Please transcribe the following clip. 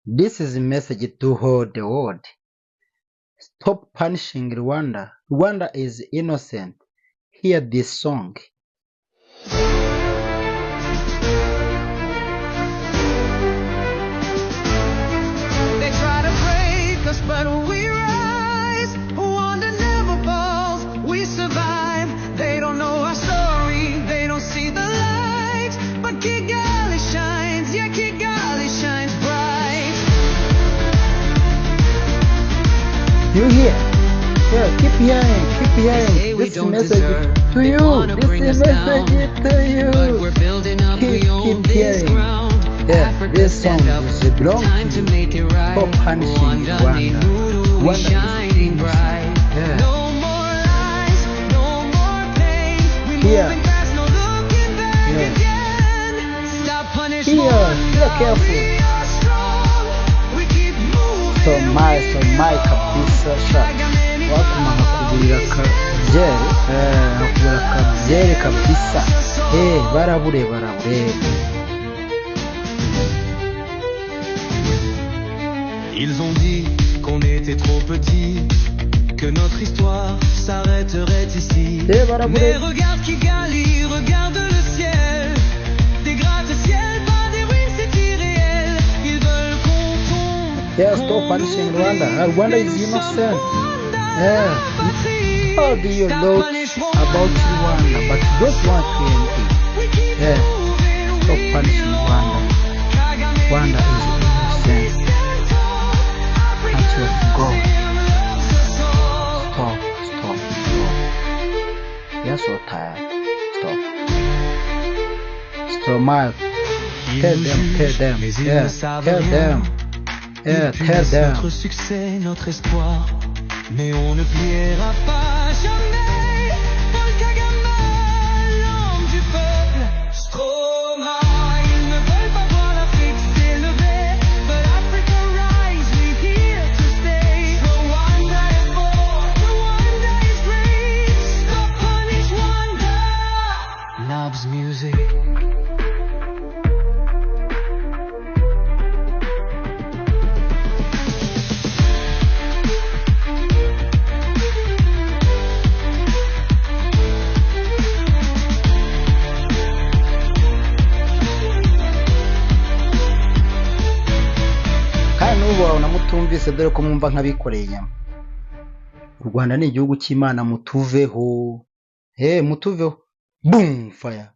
This is a message to hold the world. Stop punishing Rwanda. Rwanda is innocent. Hear this song. They try to break us, but we rise. Rwanda never falls. We survive. They don't know our story. They don't see the light. But Kigali shines. Yeah, Kigali shines bright. You hear? Yeah, keep hearing. This message to you. This message to you. Keep hearing. Yeah, this song is belongs to you. Stop punishing Rwanda. Rwanda is innocent. Yeah. No more lies, no more pain. We moving fast, no looking back again. Stop punishing Rwanda. Careful. We are strong. We keep moving. So my kabisa sha. Wakuma nakugurira kabyere kabisa. Barabure. Ils ont dit qu'on était trop petits, que notre histoire s'arrêterait ici. Mais regarde Kigali, regarde le ciel, des gratte-ciel, pas des ruines, c'est irréel. Ils veulent qu'on tombe. Yeah, stop punishing Rwanda. Rwanda is innocent. Yeah. How do you know about Rwanda, but you don't want to anything? Yeah. Stop punishing Rwanda. Rwanda is innocent. Until God. Stop. You're so tired. Stop, Mike. Tell them. Yeah, tell them. Notre succès, notre espoir, mais on ne pliera pas jamais. Paul Kagame, l'homme du peuple, Stroma, ils ne veulent pas voir l'Afrique s'élever. But Africa rise, we're here to stay. Rwanda is born, Rwanda is great. Stop punish Rwanda. Loves music. Namutumvise dore ko mwumva nkabikoreye inyama. U Rwanda ni igihugu cy'Imana, mutuveho. Mutuveho. Boom, fire.